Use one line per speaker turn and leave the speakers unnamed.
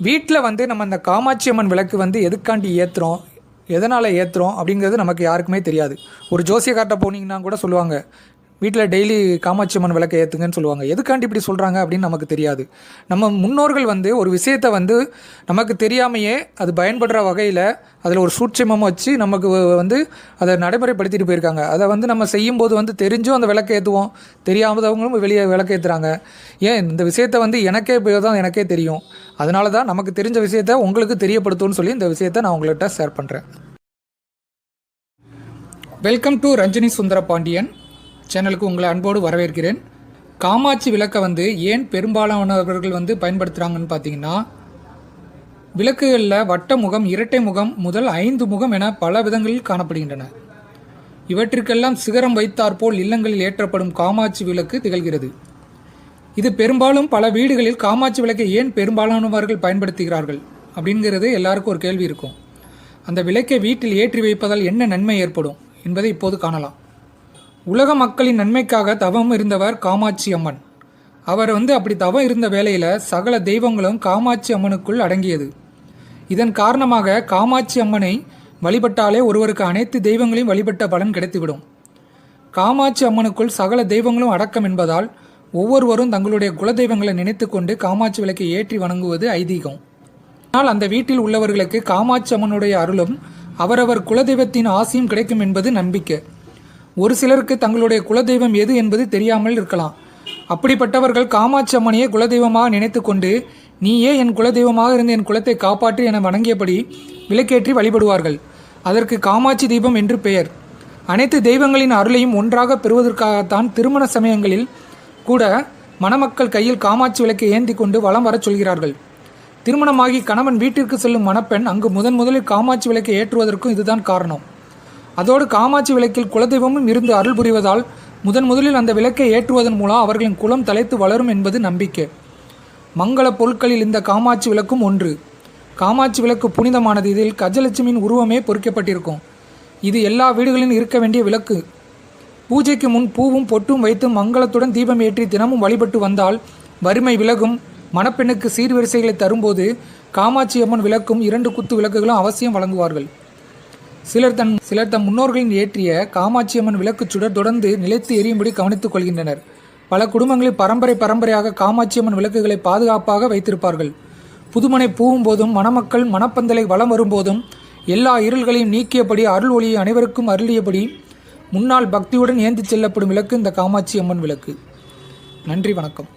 வீட்டில் வந்து நம்ம அந்த காமாட்சி அம்மன் விளக்கு வந்து எதுக்காண்டி ஏற்றுறோம், எதனால் ஏற்றுறோம் அப்படிங்கிறது நமக்கு யாருக்குமே தெரியாது. ஒரு ஜோசியக்கார்ட்ட போனீங்கன்னா கூட சொல்லுவாங்க, வீட்டில் டெய்லி காமாட்சி அம்மன் விளக்கை ஏற்றுங்கன்னு சொல்லுவாங்க. எதுக்காண்டி இப்படி சொல்கிறாங்க அப்படின்னு நமக்கு தெரியாது. நம்ம முன்னோர்கள் வந்து ஒரு விஷயத்தை வந்து நமக்கு தெரியாமையே அது பயன்படுற வகையில் அதில் ஒரு சூட்சமமாக வச்சு நமக்கு வந்து அதை நடைமுறைப்படுத்திட்டு போயிருக்காங்க. அதை வந்து நம்ம செய்யும்போது வந்து தெரிஞ்சும் அந்த விளக்கை ஏற்றுவோம், தெரியாதவங்களும் வெளியே விளக்கு ஏற்றுறாங்க. ஏன் இந்த விஷயத்தை வந்து எனக்கே தெரியும், அதனால தான் நமக்கு தெரிஞ்ச விஷயத்தை உங்களுக்கு தெரியப்படுத்தும்னு சொல்லி இந்த விஷயத்தை நான் உங்கள்கிட்ட ஷேர் பண்ணுறேன். வெல்கம் டு ரஞ்சினி சுந்தர பாண்டியன் சேனலுக்கு உங்களை அன்போடு வரவேற்கிறேன். காமாட்சி விளக்கை வந்து ஏன் பெரும்பாலானவர்கள் வந்து பயன்படுத்துகிறாங்கன்னு பார்த்தீங்கன்னா, விளக்குகளில் வட்ட முகம், இரட்டை முகம் முதல் 5 முகம் என பல விதங்களில் காணப்படுகின்றன. இவற்றிற்கெல்லாம் சிகரம் வைத்தாற்போல் இல்லங்களில் ஏற்றப்படும் காமாட்சி விளக்கு திகழ்கிறது. இது பெரும்பாலும் பல வீடுகளில் காமாட்சி விளக்கை ஏன் பெரும்பாலானவர்கள் பயன்படுத்துகிறார்கள் அப்படிங்கிறது எல்லாருக்கும் ஒரு கேள்வி இருக்கும். அந்த விளக்கை வீட்டில் ஏற்றி வைப்பதால் என்ன நன்மை ஏற்படும் என்பதை இப்போது காணலாம். உலக மக்களின் நன்மைக்காக தவம் இருந்தவர் காமாட்சி அம்மன். அவர் வந்து அப்படி தவம் இருந்த வேளையில் சகல தெய்வங்களும் காமாட்சி அம்மனுக்குள் அடங்கியது. இதன் காரணமாக காமாட்சி அம்மனை வழிபட்டாலே ஒருவருக்கு அனைத்து தெய்வங்களையும் வழிபட்ட பலன் கிடைத்துவிடும். காமாட்சி அம்மனுக்குள் சகல தெய்வங்களும் அடக்கம் என்பதால் ஒவ்வொருவரும் தங்களுடைய குலதெய்வங்களை நினைத்து கொண்டு காமாட்சி விளக்கை ஏற்றி வணங்குவது ஐதீகம். ஆனால் அந்த வீட்டில் உள்ளவர்களுக்கு காமாட்சி அம்மனுடைய அருளும் அவரவர் குலதெய்வத்தின் ஆசையும் கிடைக்கும் என்பது நம்பிக்கை. ஒரு சிலருக்கு தங்களுடைய குலதெய்வம் எது என்பது தெரியாமல் இருக்கலாம். அப்படிப்பட்டவர்கள் காமாட்சி அம்மனையே குலதெய்வமாக நினைத்து கொண்டு, நீயே என் குலதெய்வமாக இருந்து என் குலத்தை காப்பாற்றி என வணங்கியபடி விளக்கேற்றி வழிபடுவார்கள். அதற்கு காமாட்சி தீபம் என்று பெயர். அனைத்து தெய்வங்களின் அருளையும் ஒன்றாக பெறுவதற்காகத்தான் திருமண சமயங்களில் கூட மணமக்கள் கையில் காமாட்சி விளக்கை ஏந்தி கொண்டு வலம் வரச் சொல்கிறார்கள். திருமணமாகி கணவன் வீட்டிற்கு செல்லும் மணப்பெண் அங்கு முதலில் காமாட்சி விளக்கை ஏற்றுவதற்கும் இதுதான் காரணம். அதோடு காமாட்சி விளக்கில் குலதெய்வமும் இருந்து அருள் புரிவதால் முதலில் அந்த விளக்கை ஏற்றுவதன் மூலம் அவர்களின் குலம் தலைத்து வளரும் என்பது நம்பிக்கை. மங்கள பொருட்களில் இந்த காமாட்சி விளக்கும் ஒன்று. காமாட்சி விளக்கு புனிதமானது. இதில் கஜலட்சுமியின் உருவமே பொறிக்கப்பட்டிருக்கும். இது எல்லா வீடுகளிலும் இருக்க வேண்டிய விளக்கு. பூஜைக்கு முன் பூவும் பொட்டும் வைத்து மங்களத்துடன் தீபம் ஏற்றி தினமும் வழிபட்டு வந்தால் வறுமை விலகும். மணப்பெண்ணுக்கு சீர்வரிசைகளை தரும்போது காமாட்சி அம்மன் விளக்கும் 2 குத்து விளக்குகளும் அவசியம் வழங்குவார்கள். சிலர் தம் முன்னோர்களின் ஏற்றிய காமாட்சி அம்மன் விளக்கு சுடர் தொடர்ந்து நிலைத்து எரியும்படி கவனித்துக் கொள்கின்றனர். பல குடும்பங்களில் பரம்பரையாக காமாட்சி அம்மன் விளக்குகளை பாதுகாப்பாக வைத்திருப்பார்கள். புதுமனை பூவும் போதும் மணமக்கள் மணப்பந்தலை வலம் வரும்போதும் எல்லா இருள்களையும் நீக்கியபடி அருள் ஒளியை அனைவருக்கும் அருளியபடி முன்னால் பக்தியுடன் ஏந்தி செல்லப்படும் விளக்கு இந்த காமாட்சி அம்மன் விளக்கு. நன்றி, வணக்கம்.